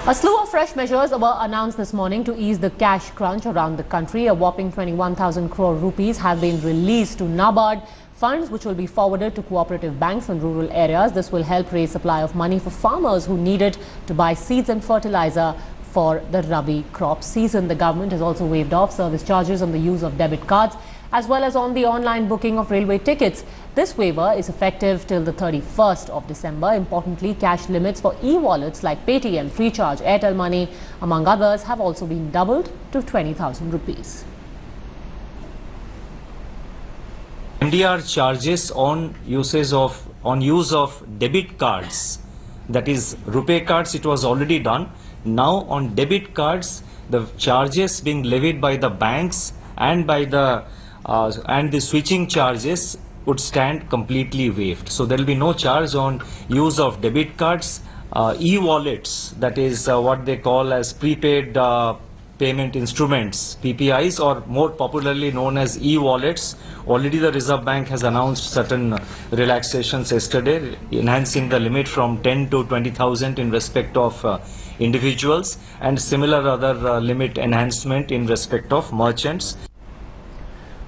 A slew of fresh measures were announced this morning to ease the cash crunch around the country. A whopping 21,000 crore rupees have been released to NABARD, funds which will be forwarded to cooperative banks in rural areas. This will help raise supply of money for farmers who need it to buy seeds and fertilizer for the rabi crop season. The government has also waived off service charges on the use of debit cards as well as on the online booking of railway tickets. This waiver is effective till the 31st of December. Importantly, cash limits for e-wallets like Paytm, Freecharge, Airtel Money, among others, have also been doubled to 20,000 rupees. MDR charges on use of debit cards, that is RuPay cards, it was already done. Now on debit cards, the charges being levied by the banks and by the switching charges would stand completely waived. So there will be no charge on use of debit cards, e-wallets, that is what they call as prepaid payment instruments, PPIs, or more popularly known as e-wallets. Already the Reserve Bank has announced certain relaxations yesterday, enhancing the limit from 10 to 20,000 in respect of individuals, and similar other limit enhancement in respect of merchants.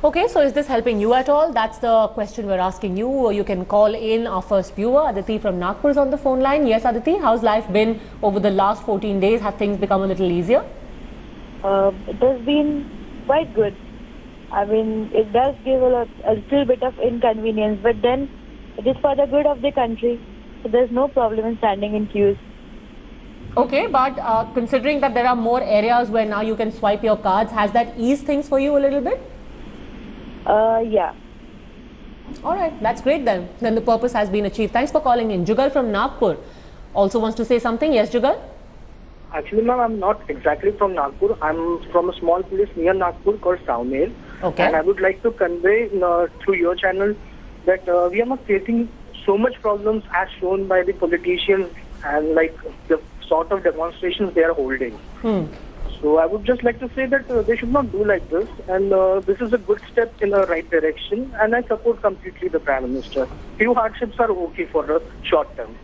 Okay, so is this helping you at all? That's the question we're asking you. You can call in. Our first viewer, Aditi from Nagpur, is on the phone line. Yes, Aditi, how's life been over the last 14 days? Have things become a little easier? It has been quite good. I mean, it does give a little bit of inconvenience, but then it is for the good of the country. So there's no problem in standing in queues. Okay, but considering that there are more areas where now you can swipe your cards, has that eased things for you a little bit? Yeah. All right, that's great then. Then the purpose has been achieved. Thanks for calling in. Jugal from Nagpur also wants to say something. Yes, Jugal? Actually, ma'am, I'm not exactly from Nagpur. I'm from a small place near Nagpur called Savner. Okay. And I would like to convey through your channel that we are not facing so much problems as shown by the politicians and like the sort of demonstrations they are holding. So I would just like to say that they should not do like this, and this is a good step in the right direction, and I support completely the Prime Minister. Few hardships are okay for the short term.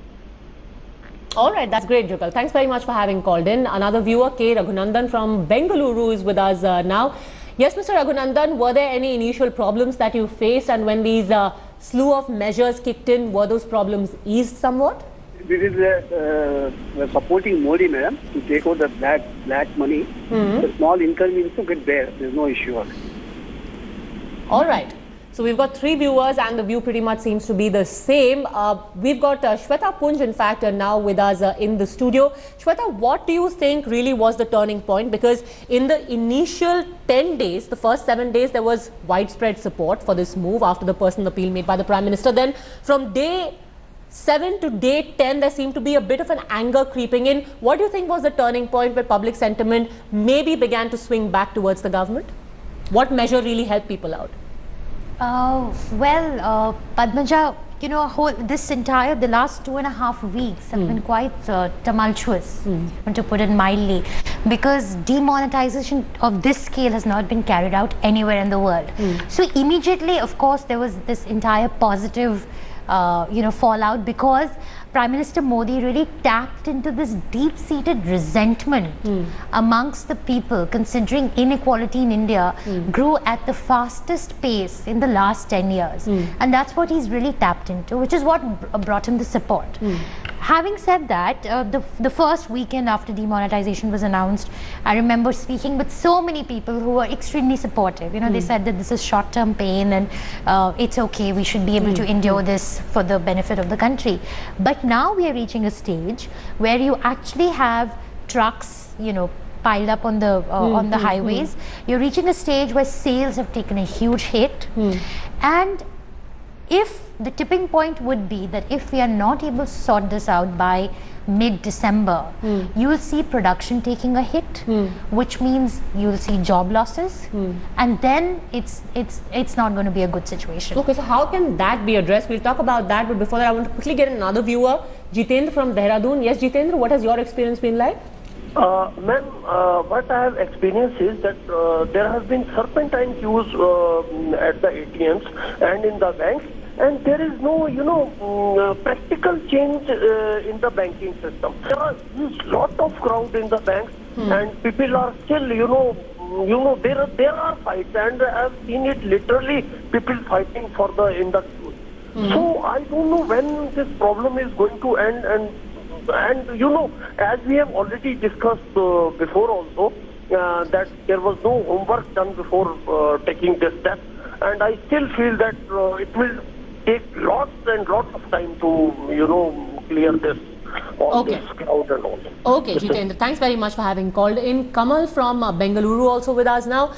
All right, that's great, Jugal. Thanks very much for having called in. Another viewer, K. Raghunandan from Bengaluru, is with us now. Yes, Mr. Raghunandan, were there any initial problems that you faced, and when these slew of measures kicked in, were those problems eased somewhat? This is supporting Modi, madam, to take out the black money. The small inconvenience will get there. There's no issue on it. All right. So we've got three viewers and the view pretty much seems to be the same. We've got Shweta Punj, in fact, now with us in the studio. Shweta, what do you think really was the turning point? Because in the initial 10 days, the first 7 days, there was widespread support for this move after the personal appeal made by the Prime Minister. Then from day 7 to day 10, there seemed to be a bit of an anger creeping in. What do you think was the turning point where public sentiment maybe began to swing back towards the government? What measure really helped people out? Padmaja, you know, the last 2.5 weeks have been quite tumultuous, to put it mildly, because demonetization of this scale has not been carried out anywhere in the world. So immediately, of course, there was this entire positive fallout, because Prime Minister Modi really tapped into this deep-seated resentment amongst the people, considering inequality in India grew at the fastest pace in the last 10 years. And that's what he's really tapped into, which is what brought him the support. Having said that, the first weekend after demonetization was announced, I remember speaking with so many people who were extremely supportive. You know, they said that this is short-term pain and it's okay, we should be able to endure this for the benefit of the country. But now we are reaching a stage where you actually have trucks, you know, piled up on the highways. You're reaching a stage where sales have taken a huge hit. And if the tipping point would be that if we are not able to sort this out by mid-December, you will see production taking a hit, which means you will see job losses, and then it's not going to be a good situation. Okay, so how can that be addressed? We'll talk about that, but before that I want to quickly get another viewer, Jitendra from Dehradun. Yes, Jitendra, what has your experience been like? Ma'am, what I have experienced is that there has been serpentine queues at the ATMs and in the banks, and there is no, practical change in the banking system. There are lot of crowd in the banks, and people are still, there are fights, and I've seen it literally, people fighting for in the queue. So I don't know when this problem is going to end, and as we have already discussed before also, that there was no homework done before taking this step, and I still feel that it will take lots and lots of time to, clear this, all this crowd and all. Okay, Jitendra, thanks very much for having called in. Kamal from Bengaluru also with us now.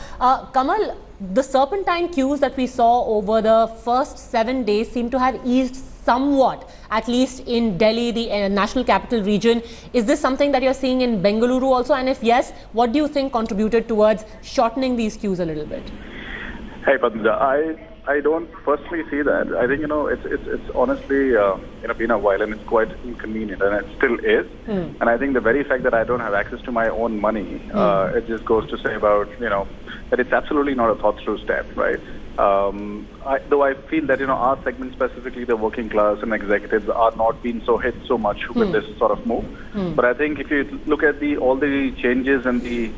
Kamal, the serpentine queues that we saw over the first 7 days seem to have eased somewhat, at least in Delhi, the national capital region. Is this something that you're seeing in Bengaluru also? And if yes, what do you think contributed towards shortening these queues a little bit? Hey, Padmaja, I don't personally see that. I think, it's honestly, been a while, and it's quite inconvenient, and it still is. And I think the very fact that I don't have access to my own money, it just goes to say about, that it's absolutely not a thought-through step, right? Though I feel that, our segment, specifically the working class and executives, are not being so hit so much with this sort of move. But I think if you look at all the changes and the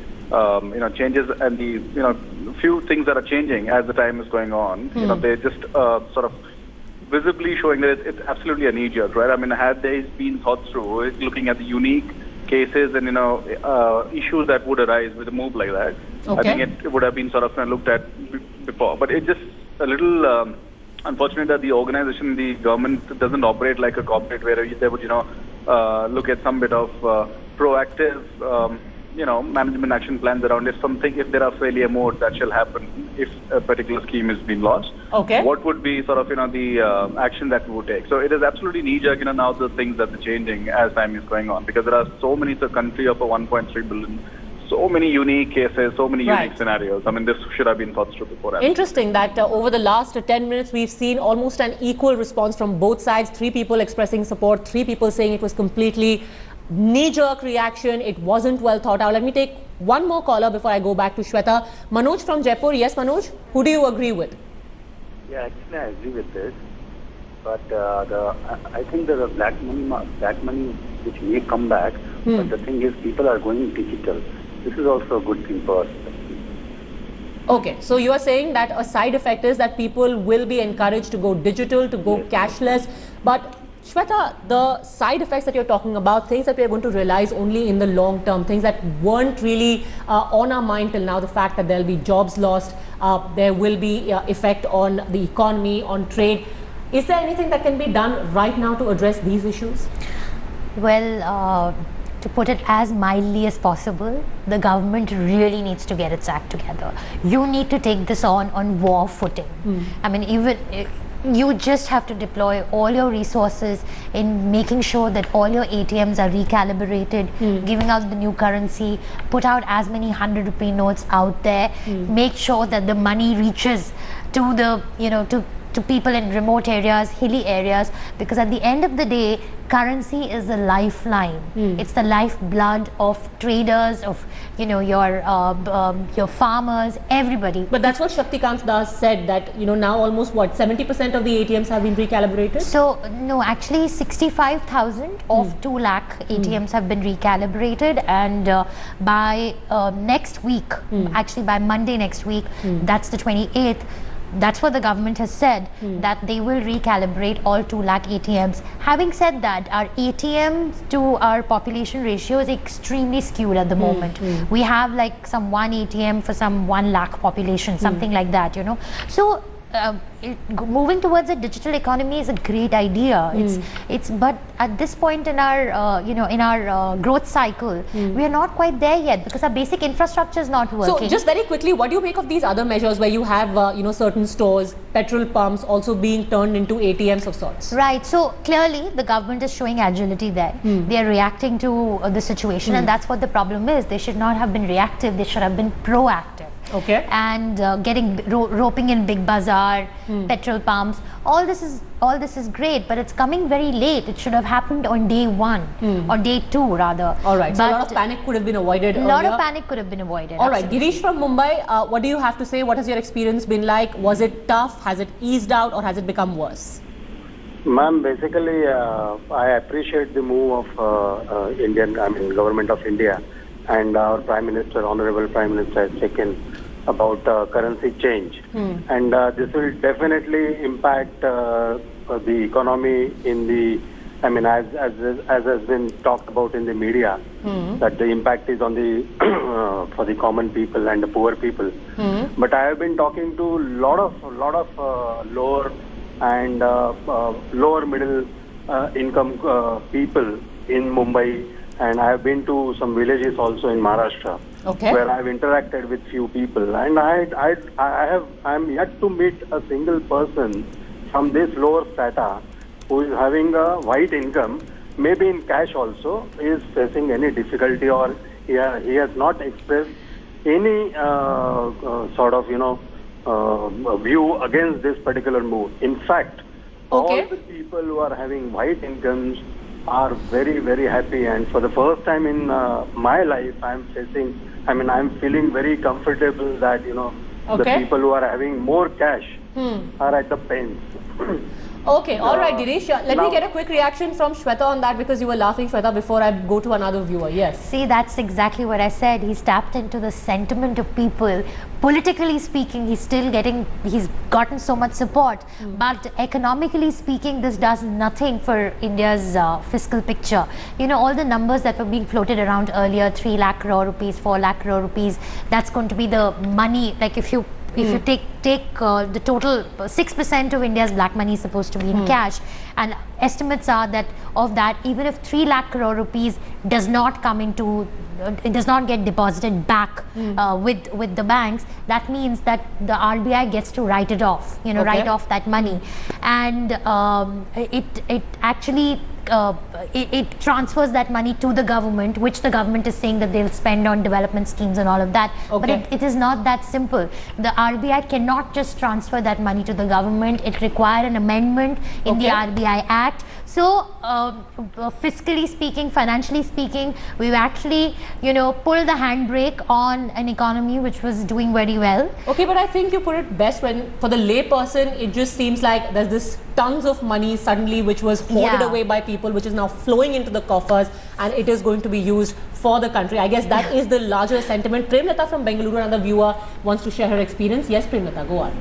changes and the, few things that are changing as the time is going on, they're just sort of visibly showing that it's absolutely a knee-jerk, right? I mean, had they been thought through, looking at the unique cases and, issues that would arise with a move like that, I think it would have been sort of looked at before. But it's just a little unfortunate that the organization, the government, doesn't operate like a corporate where they would, look at some bit of proactive management action plans around if there are failure modes that shall happen if a particular scheme is being launched. What would be sort of, the action that we would take? So it is absolutely knee-jerk, now the things that are changing as time is going on, because there are so many, it's a country of 1.3 billion, so many unique cases, so many unique scenarios. I mean, this should have been thought through before. Interesting that over the last 10 minutes, we've seen almost an equal response from both sides. 3 people expressing support, 3 people saying it was completely knee-jerk reaction, it wasn't well thought out. Let me take one more caller before I go back to Shweta. Manoj from Jaipur. Yes, Manoj, who do you agree with? Yeah, actually I agree with this, but I think that the black money which may come back, but the thing is people are going digital. This is also a good thing for us. Okay, so you are saying that a side effect is that people will be encouraged to go digital, to go cashless, but Shweta, the side effects that you're talking about, things that we are going to realize only in the long term, things that weren't really on our mind till now, the fact that there'll be jobs lost, there will be effect on the economy, on trade. Is there anything that can be done right now to address these issues? Well, to put it as mildly as possible, the government really needs to get its act together. You need to take this on war footing. I mean, even you just have to deploy all your resources in making sure that all your ATMs are recalibrated, giving out the new currency, put out as many 100 rupee notes out there, make sure that the money reaches to the, to people in remote areas, hilly areas, because at the end of the day, currency is a lifeline. It's the lifeblood of traders, of your farmers, everybody. But that's what Shaktikant Das said, that now almost 70% of the ATMs have been recalibrated? So no, actually 65,000 of 2 lakh ATMs have been recalibrated, and by next week, actually by Monday next week, that's the 28th, that's what the government has said, that they will recalibrate all 2 lakh ATMs. Having said that, our ATM to our population ratio is extremely skewed at the moment. We have like some 1 ATM for some 1 lakh population, something like that, So moving towards a digital economy is a great idea. But at this point in our in our growth cycle, we are not quite there yet, because our basic infrastructure is not working. So just very quickly, what do you make of these other measures where you have certain stores, petrol pumps also being turned into ATMs of sorts? Right. So clearly the government is showing agility there. They are reacting to the situation, and that's what the problem is. They should not have been reactive, they should have been proactive. Okay. And roping in big bazaar, petrol pumps. All this is great, but it's coming very late. It should have happened on day 1 or day 2 rather. All right. So But a lot of panic could have been avoided a lot earlier. of panic could have been avoided. All right, absolutely. Girish from Mumbai, what do you have to say? What has your experience been like? Was it tough? Has it eased out, or has it become worse? Ma'am, basically, I appreciate the move of Government of India, and our Prime Minister, Honorable Prime Minister, has taken about currency change, and this will definitely impact the economy in the. As has been talked about in the media, that the impact is on the for the common people and the poor people. But I have been talking to lot of lower and lower middle income people in Mumbai, and I have been to some villages also in Maharashtra, where I have interacted with few people, and I am yet to meet a single person from this lower strata who is having a white income, maybe in cash also, is facing any difficulty, or he has not expressed any sort of view against this particular move. In fact, all the people who are having white incomes are very, very happy, and for the first time in my life, I'm feeling very comfortable that the people who are having more cash are at the pains. Okay, all right, Girish. Let me get a quick reaction from Shweta on that, because you were laughing, Shweta, before I go to another viewer. Yes. See, that's exactly what I said. He's tapped into the sentiment of people. Politically speaking, he's gotten so much support. But economically speaking, this does nothing for India's fiscal picture. All the numbers that were being floated around earlier, 3 lakh crore rupees, 4 lakh crore rupees, that's going to be the money. Like if you take the total, 6% of India's black money is supposed to be in cash, and estimates are that of that, even if 3 lakh crore rupees does not get deposited back with the banks, that means that the RBI gets to write it off, write off that money, and it actually it transfers that money to the government, which the government is saying that they'll spend on development schemes and all of that. But it is not that simple. The RBI cannot just transfer that money to the government. It requires an amendment in the RBI Act. So fiscally speaking, financially speaking, we've actually pulled the handbrake on an economy which was doing very well. Okay, but I think you put it best when, for the lay person, it just seems like there's this tons of money suddenly which was hoarded away by people, which is now flowing into the coffers, and it is going to be used for the country. I guess that is the larger sentiment. Premlata from Bengaluru, another viewer, wants to share her experience. Yes, Premlata, go on.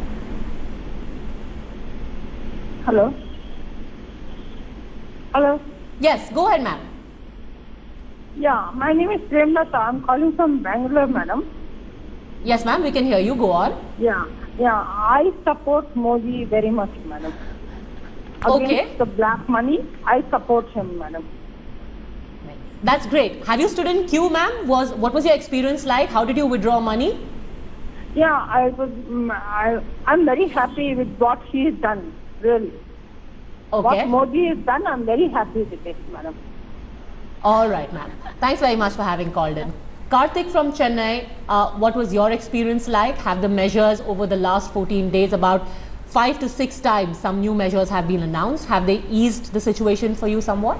Hello? Hello? Yes, go ahead, ma'am. Yeah, my name is Premlata. I'm calling from Bangalore, madam. Yes, ma'am, we can hear you. Go on. Yeah, I support Modi very much, madam. Against the black money, I support him, madam. That's great. Have you stood in queue, ma'am? What was your experience like? How did you withdraw money? Yeah, I'm very happy with what he has done, really. What Modi has done, I'm very happy with it, madam. All right, ma'am. Thanks very much for having called in. Karthik from Chennai, what was your experience like? Have the measures over the last 14 days, about 5 to 6 times, some new measures have been announced. Have they eased the situation for you somewhat?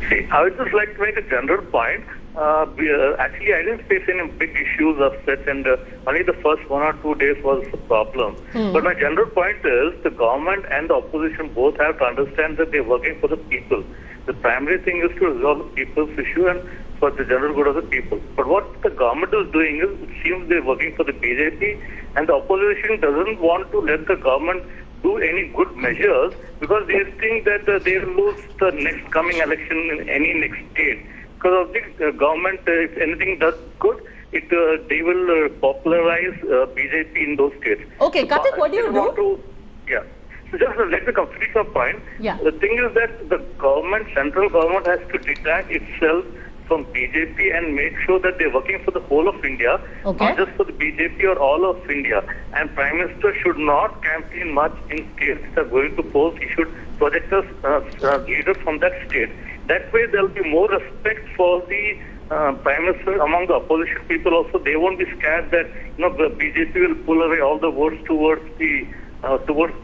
See, I would just like to make a general point. Actually, I didn't face any big issues of such, and only the first 1 or 2 days was the problem. But my general point is the government and the opposition both have to understand that they're working for the people. The primary thing is to resolve the people's issue and for the general good of the people. But what the government is doing is, it seems they're working for the BJP, and the opposition doesn't want to let the government do any good measures because they think that they'll lose the next coming election in any next state. Because of the government, if anything does good, they will popularize BJP in those states. Okay, Karthik, what do you do? So just let me complete my point. Yeah. The thing is that the government, central government, has to detach itself from BJP and make sure that they're working for the whole of India, not just for the BJP or all of India. And Prime Minister should not campaign much in states that are going to post. He should project us leaders from that state. That way there will be more respect for the Prime Minister among the opposition people also. They won't be scared that the BJP will pull away all the votes towards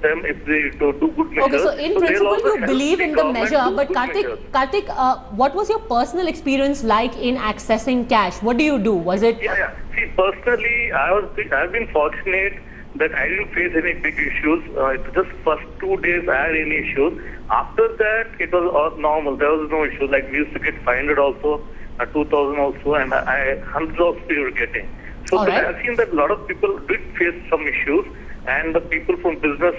them if they do good measures. Okay, so in principle you believe in the measure, but Karthik, what was your personal experience like in accessing cash? What do you do? Was it? Yeah. See, personally, I've been fortunate that I didn't face any big issues. Just first 2 days I had any issues. After that, it was all normal. There was no issue. Like we used to get 500 also, 2,000 also, and hundreds also we were getting. So I've seen that a lot of people did face some issues, and the people from business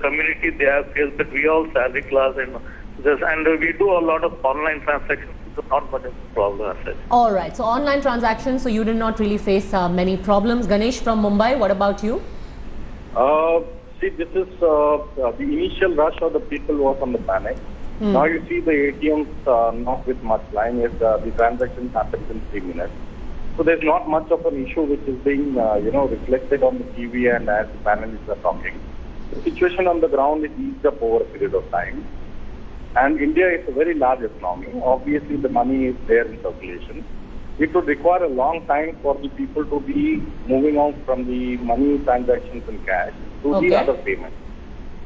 community, they have faced that. We all salary class and we do a lot of online transactions. So not much of a problem as such. All right. So online transactions. So you did not really face many problems. Ganesh from Mumbai. What about you? See, this is the initial rush of the people who was on the panic. Now you see the ATMs not with much line. The transaction happens in 3 minutes. So there's not much of an issue which is being reflected on the TV and as the panelists are talking. The situation on the ground is eased up over a period of time. And India is a very large economy. Obviously, the money is there in circulation. It would require a long time for the people to be moving on from the money transactions in cash to the other payments.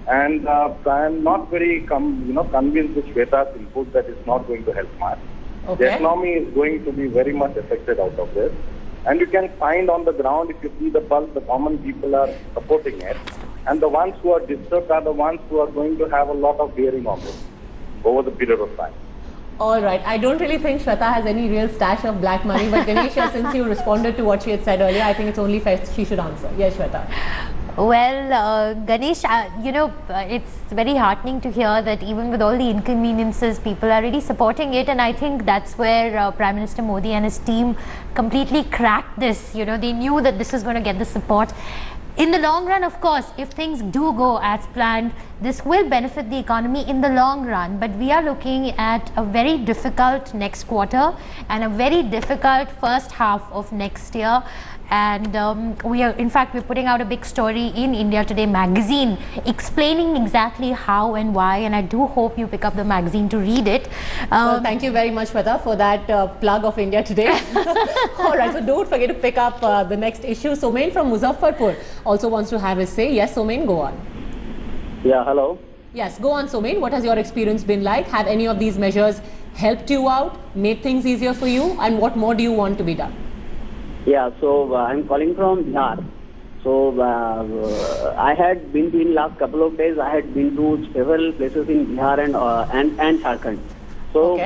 And I am not very convinced with Shweta's input that it's not going to help much. The economy is going to be very much affected out of this. And you can find on the ground, if you see the bulk, the common people are supporting it. And the ones who are disturbed are the ones who are going to have a lot of bearing on this over the period of time. All right. I don't really think Shweta has any real stash of black money, but Ganesha, since you responded to what she had said earlier, I think it's only fair she should answer. Yes, Shweta. Well, Ganesh, it's very heartening to hear that even with all the inconveniences, people are really supporting it, and I think that's where Prime Minister Modi and his team completely cracked this. They knew that this was going to get the support. In the long run, of course, if things do go as planned, this will benefit the economy in the long run. But we are looking at a very difficult next quarter and a very difficult first half of next year. And we're putting out a big story in India Today magazine explaining exactly how and why, and I do hope you pick up the magazine to read it. Well, thank you very much, Shweta, for that plug of India Today. All right, so don't forget to pick up the next issue. Somain from Muzaffarpur also wants to have his say. Yes, Somain, go on. Yeah, hello. Yes, go on, Somain. What has your experience been like? Have any of these measures helped you out, made things easier for you, and what more do you want to be done? Yeah, so I'm calling from Bihar. So I had been to, in last couple of days, I had been to several places in Bihar and Jharkhand. So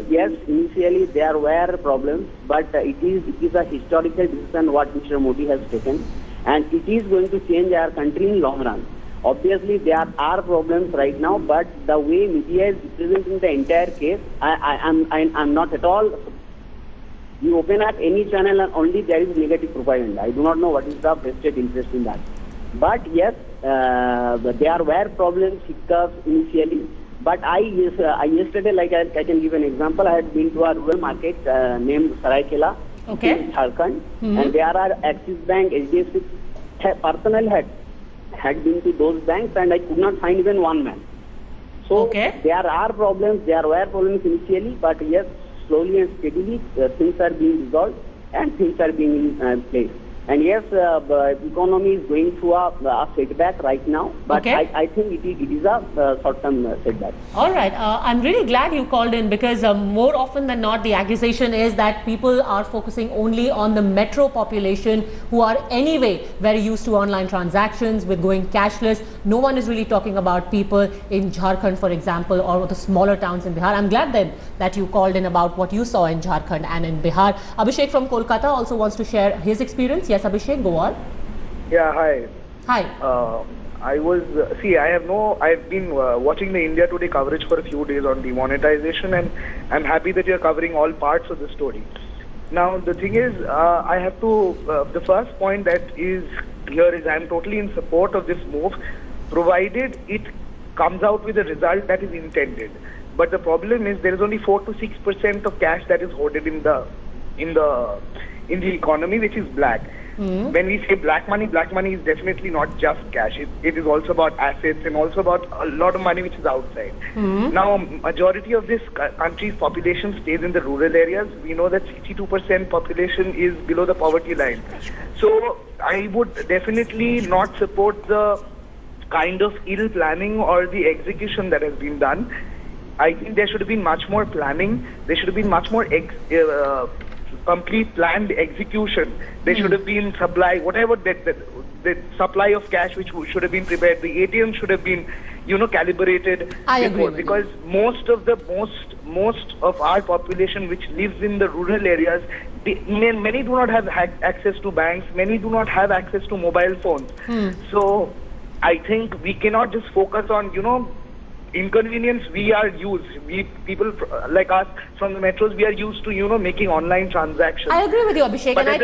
yes, initially there were problems, but it is a historical decision what Mr. Modi has taken, and it is going to change our country in long run. Obviously, there are problems right now, but the way media is representing the entire case, I'm not at all. You open up any channel and only there is negative propaganda. I do not know what is the vested interest in that. But yes, there were problems, hiccups initially. But yesterday, like I can give an example, I had been to a rural market named Saraikela in Jharkhand, and there are Axis Bank, HDFC, personnel had been to those banks, and I could not find even one man. So there are problems, there were problems initially, but yes, slowly and steadily things are being resolved and things are being in place. And yes, the economy is going through a setback right now, but I think it is a short-term setback. All right. I'm really glad you called in, because more often than not, the accusation is that people are focusing only on the metro population who are anyway very used to online transactions with going cashless. No one is really talking about people in Jharkhand, for example, or the smaller towns in Bihar. I'm glad then that you called in about what you saw in Jharkhand and in Bihar. Abhishek from Kolkata also wants to share his experience. Yes, Abhishek, go on. Yeah, hi. Hi. I've been watching the India Today coverage for a few days on demonetization, and I'm happy that you're covering all parts of the story. Now, the thing is, the first point that is here is I'm totally in support of this move, provided it comes out with a result that is intended. But the problem is there is only 4 to 6% of cash that is hoarded in the economy, which is black. When we say black money is definitely not just cash. It is also about assets and also about a lot of money which is outside. Now, majority of this country's population stays in the rural areas. We know that 62% population is below the poverty line. So I would definitely not support the kind of ill planning or the execution that has been done. I think there should have been much more planning. There should have been much more complete planned execution. There should have been supply, whatever the supply of cash which should have been prepared. The ATM should have been, calibrated. I agree with because most of our population which lives in the rural areas, many do not have access to banks. Many do not have access to mobile phones. So I think we cannot just focus on, inconvenience. People like us from the metros, we are used to, making online transactions. I agree with you, Abhishek, But and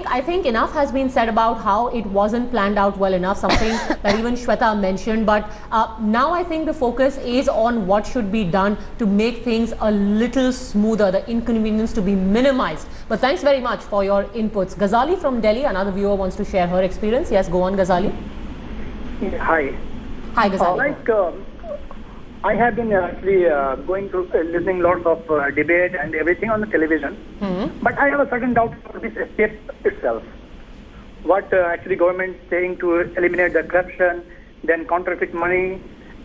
I think enough has been said about how it wasn't planned out well enough, something that even Shweta mentioned. But now I think the focus is on what should be done to make things a little smoother, the inconvenience to be minimized. But thanks very much for your inputs. Ghazali from Delhi, another viewer wants to share her experience. Yes, go on, Ghazali. Hi. Hi, Ghazali. I have been actually going through listening lots of debate and everything on the television, but I have a certain doubt about this step itself. What actually government saying to eliminate the corruption, then counterfeit money,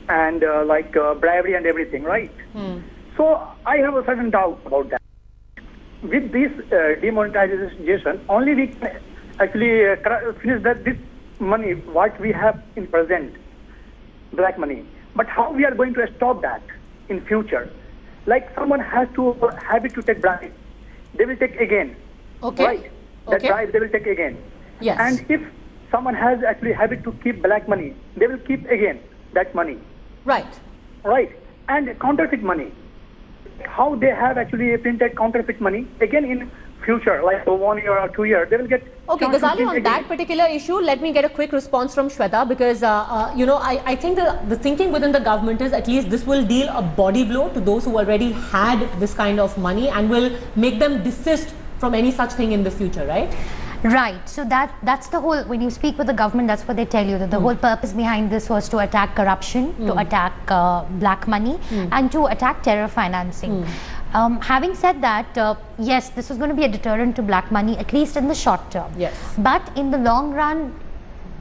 and bribery and everything, right? So I have a certain doubt about that. With this demonetization, only we can actually finish this money what we have in present, black money. But how we are going to stop that in future? Like someone has to habit to take bribe, they will take again. Okay. Right? That bribe they will take again. Yes. And if someone has actually habit to keep black money, they will keep again that money. Right. Right. And counterfeit money. How they have actually printed counterfeit money again in future, like 1 year or 2 years, they will get. Okay, Ghazali, on that particular issue, let me get a quick response from Shweta, because I think the thinking within the government is at least this will deal a body blow to those who already had this kind of money and will make them desist from any such thing in the future, right? Right. So that's the whole, when you speak with the government, that's what they tell you, that the whole purpose behind this was to attack corruption, to attack black money, and to attack terror financing. Having said that, yes, this is going to be a deterrent to black money, at least in the short term. Yes. But in the long run,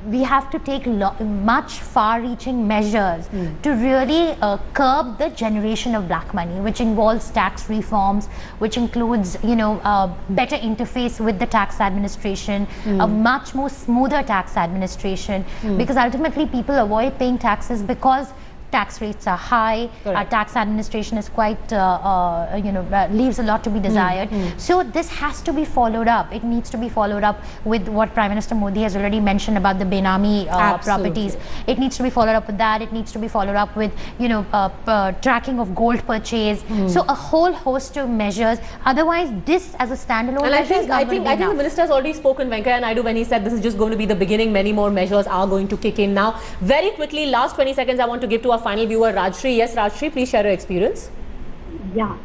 we have to take much far-reaching measures to really curb the generation of black money, which involves tax reforms, which includes, better interface with the tax administration, a much more smoother tax administration, because ultimately people avoid paying taxes because tax rates are high. Correct. Our tax administration is quite, leaves a lot to be desired. So this has to be followed up. It needs to be followed up with what Prime Minister Modi has already mentioned about the Benami properties. It needs to be followed up with that. It needs to be followed up with, tracking of gold purchase. So a whole host of measures. Otherwise, this as a standalone measure is not going to be I think the minister has already spoken, Venkaiah Naidu, when he said this is just going to be the beginning. Many more measures are going to kick in now. Very quickly, last 20 seconds, I want to give to our final viewer, Rajshri. Yes, Rajshri, please share your experience. Yeah.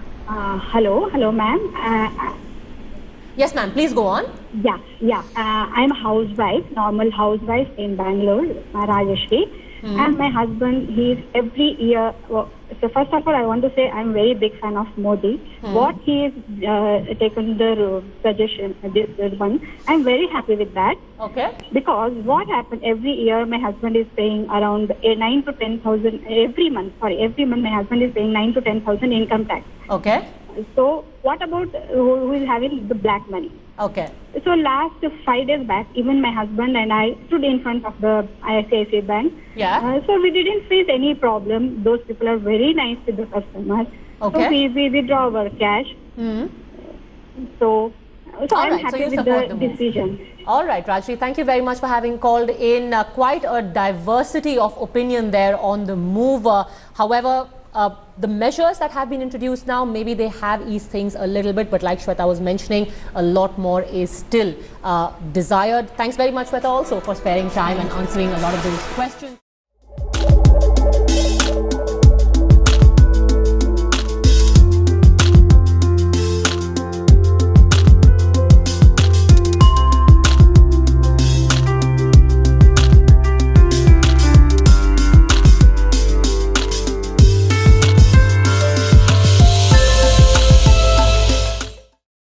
Hello, ma'am. Yes, ma'am. Please go on. Yeah. I'm a housewife, normal housewife in Bangalore, Rajshri. And my husband, he's every year. So first of all, I want to say I'm very big fan of Modi. What he has taken the suggestion, this one, I'm very happy with that. Okay. Because what happened every year, my husband is paying around 9 to 10,000 every month. Every month my husband is paying 9 to 10,000 income tax. Okay. So what about who is having the black money? Okay. So last 5 days back, even my husband and I stood in front of the ICICI bank. Yeah. So we didn't face any problem. Those people are very nice with the customers. Okay. So we withdraw our cash. So I'm happy with the decision. All right, Rajshri, thank you very much for having called in. Quite a diversity of opinion there on the move. However, the measures that have been introduced now, maybe they have eased things a little bit, but like Shweta was mentioning, a lot more is still desired. Thanks very much, Shweta, also for sparing time and answering a lot of those questions.